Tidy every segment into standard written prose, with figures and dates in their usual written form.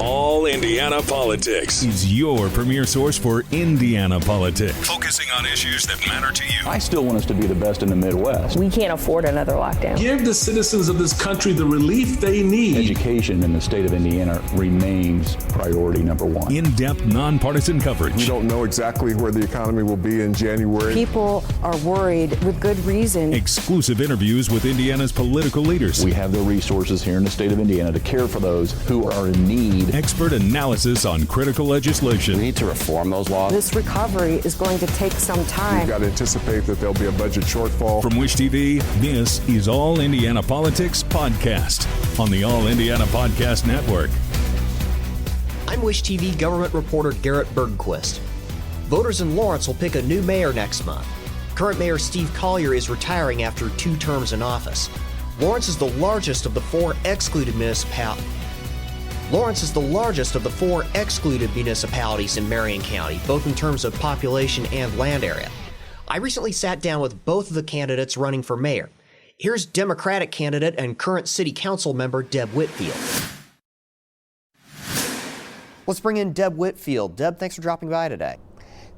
All Indiana Politics is your premier source for Indiana politics, focusing on issues that matter to you. I still want us to be the best in the Midwest. We can't afford another lockdown. Give the citizens of this country the relief they need. Education in the state of Indiana remains priority number one. In-depth, nonpartisan coverage. We don't know exactly where the economy will be in January. People are worried with good reason. Exclusive interviews with Indiana's political leaders. We have the resources here in the state of Indiana to care for those who are in need. Expert analysis on critical legislation. We need to reform those laws. This recovery is going to take some time. We've got to anticipate that there'll be a budget shortfall. From Wish TV, this is All Indiana Politics Podcast on the All Indiana Podcast Network. I'm Wish TV government reporter Garrett Bergquist. Voters in Lawrence will pick a new mayor next month. Current Mayor Steve Collier is retiring after 2 terms in office. Lawrence is the largest of the 4 excluded municipalities in Marion County, both in terms of population and land area. I recently sat down with both of the candidates running for mayor. Here's Democratic candidate and current City Council member Deb Whitfield. Let's bring in Deb Whitfield. Deb, thanks for dropping by today.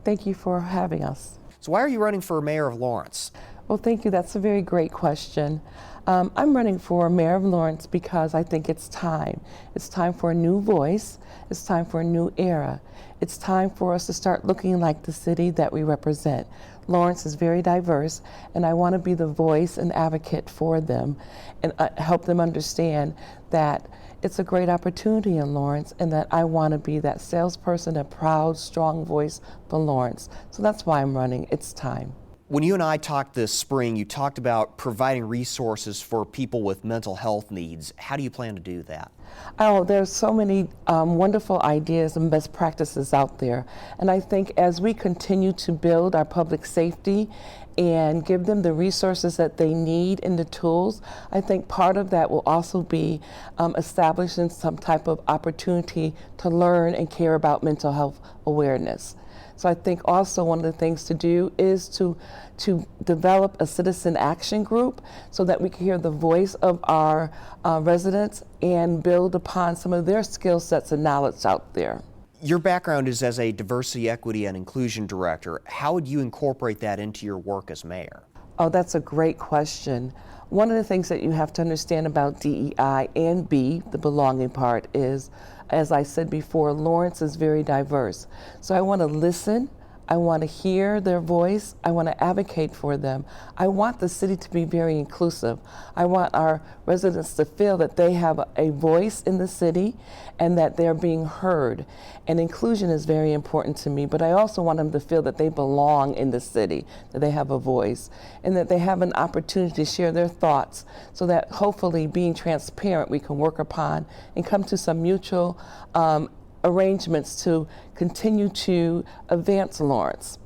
Thank you for having us. So why are you running for mayor of Lawrence? Well, thank you. That's a very great question. I'm running for mayor of Lawrence because I think it's time. It's time for a new voice. It's time for a new era. It's time for us to start looking like the city that we represent. Lawrence is very diverse, and I want to be the voice and advocate for them and help them understand that it's a great opportunity in Lawrence and that I want to be that salesperson, a proud, strong voice for Lawrence. So that's why I'm running. It's time. When you and I talked this spring, you talked about providing resources for people with mental health needs. How do you plan to do that? Oh, there's so many wonderful ideas and best practices out there. And I think as we continue to build our public safety and give them the resources that they need and the tools, I think part of that will also be establishing some type of opportunity to learn and care about mental health awareness. So I think also one of the things to do is to develop a citizen action group so that we can hear the voice of our residents and build upon some of their skill sets and knowledge out there. Your background is as a diversity, equity, and inclusion director. How would you incorporate that into your work as mayor? Oh, that's a great question. One of the things that you have to understand about DEI and B, the belonging part, is, as I said before, Lawrence is very diverse. So I want to listen. I want to hear their voice. I want to advocate for them. I want the city to be very inclusive. I want our residents to feel that they have a voice in the city and that they're being heard. And inclusion is very important to me, but I also want them to feel that they belong in the city, that they have a voice, and that they have an opportunity to share their thoughts so that hopefully being transparent we can work upon and come to some mutual arrangements to continue to advance Lawrence.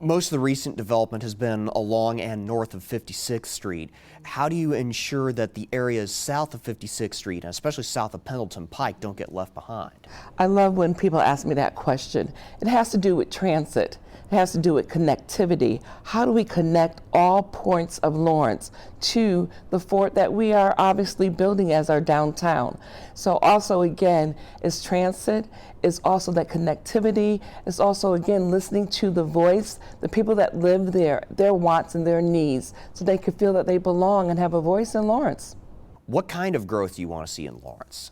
Most of the recent development has been along and north of 56th Street. How do you ensure that the areas south of 56th Street, and especially south of Pendleton Pike, don't get left behind? I love when people ask me that question. It has to do with transit. It has to do with connectivity. How do we connect all points of Lawrence to the fort that we are obviously building as our downtown? So also, again, is transit, is also that connectivity, is also, again, listening to the voice, the people that live there, their wants and their needs, so they can feel that they belong and have a voice in Lawrence. What kind of growth do you want to see in Lawrence?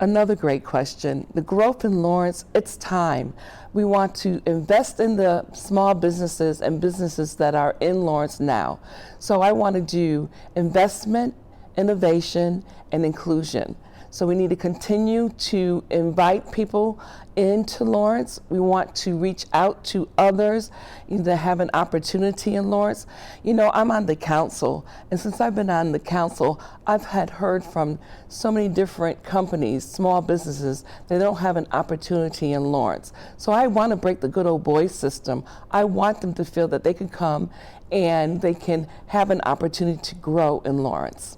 Another great question. The growth in Lawrence, it's time. We want to invest in the small businesses and businesses that are in Lawrence now. So I want to do investment, innovation, and inclusion. So we need to continue to invite people into Lawrence. We want to reach out to others that have an opportunity in Lawrence. You know, I'm on the council, and since I've been on the council, I've heard from so many different companies, small businesses, that don't have an opportunity in Lawrence. So I want to break the good old boy system. I want them to feel that they can come and they can have an opportunity to grow in Lawrence.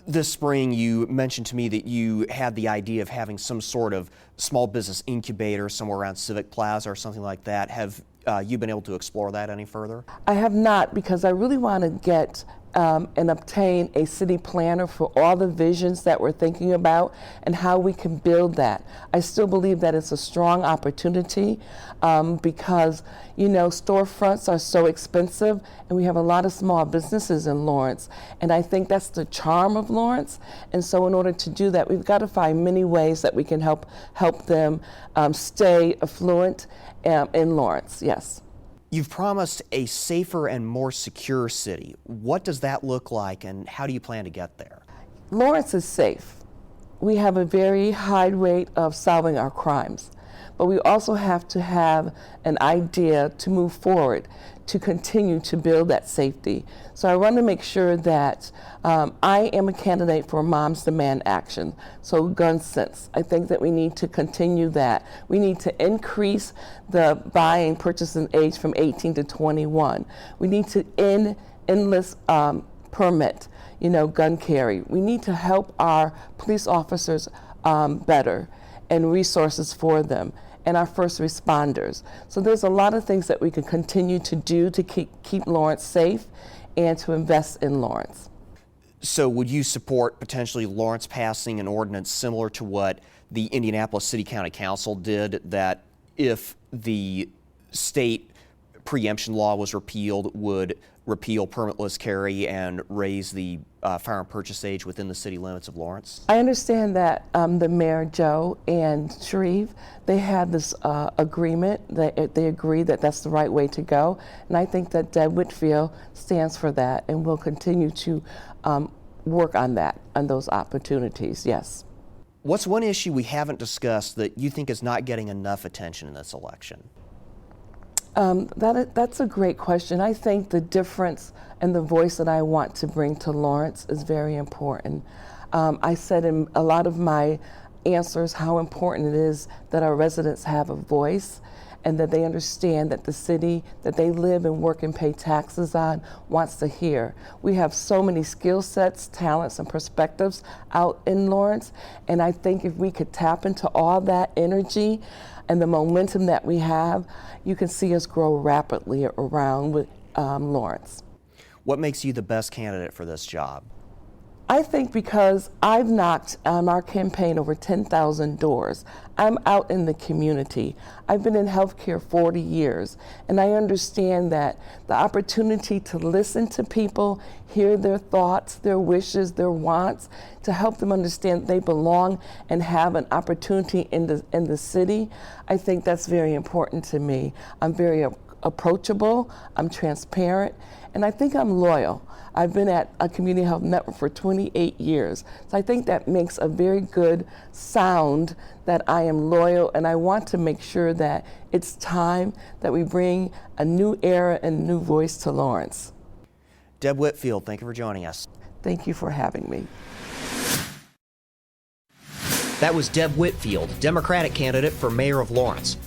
This spring, you mentioned to me that you had the idea of having some sort of small business incubator somewhere around Civic Plaza or something like that. Have you been able to explore that any further? I have not, because I really want to get and obtain a city planner for all the visions that we're thinking about and how we can build that. I still believe that it's a strong opportunity because, storefronts are so expensive and we have a lot of small businesses in Lawrence. And I think that's the charm of Lawrence. And so in order to do that, we've got to find many ways that we can help them stay affluent in Lawrence, yes. You've promised a safer and more secure city. What does that look like, and how do you plan to get there? Lawrence is safe. We have a very high rate of solving our crimes, but we also have to have an idea to move forward, to continue to build that safety. So I want to make sure that I am a candidate for Moms Demand Action, so gun sense. I think that we need to continue that. We need to increase the buying, purchasing age from 18 to 21. We need to end endless permit, gun carry. We need to help our police officers better and resources for them, and our first responders. So there's a lot of things that we can continue to do to keep Lawrence safe and to invest in Lawrence. So would you support potentially Lawrence passing an ordinance similar to what the Indianapolis City-County Council did, that if the state preemption law was repealed, would repeal permitless carry and raise the firearm purchase age within the city limits of Lawrence? I understand that the Mayor Joe and Shreve, they had this agreement. They agree that that's the right way to go. And I think that Deb Whitfield stands for that and will continue to work on that, on those opportunities, yes. What's one issue we haven't discussed that you think is not getting enough attention in this election? That's a great question. I think the difference and the voice that I want to bring to Lawrence is very important. I said in a lot of my answers how important it is that our residents have a voice and that they understand that the city that they live and work and pay taxes on wants to hear. We have so many skill sets, talents, and perspectives out in Lawrence, and I think if we could tap into all that energy and the momentum that we have, you can see us grow rapidly around with Lawrence. What makes you the best candidate for this job? I think because I've knocked on our campaign over 10,000 doors. I'm out in the community. I've been in healthcare 40 years, and I understand that the opportunity to listen to people, hear their thoughts, their wishes, their wants, to help them understand they belong and have an opportunity in the city, I think that's very important to me. I'm very approachable, I'm transparent, and I think I'm loyal. I've been at a community health network for 28 years. So I think that makes a very good sound that I am loyal, and I want to make sure that it's time that we bring a new era and a new voice to Lawrence. Deb Whitfield, thank you for joining us. Thank you for having me. That was Deb Whitfield, Democratic candidate for mayor of Lawrence.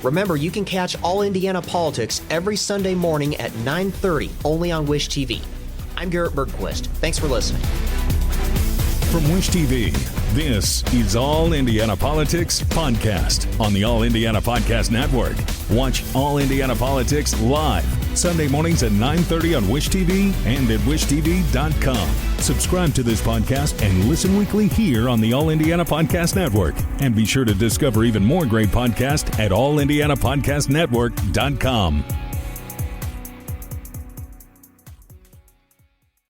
Remember, you can catch All Indiana Politics every Sunday morning at 9:30, only on Wish TV. I'm Garrett Bergquist. Thanks for listening. From Wish TV, this is All Indiana Politics Podcast on the All Indiana Podcast Network. Watch All Indiana Politics live Sunday mornings at 9:30 on Wish TV and at wishtv.com. Subscribe to this podcast and listen weekly here on the All Indiana Podcast Network. And be sure to discover even more great podcasts at allindianapodcastnetwork.com.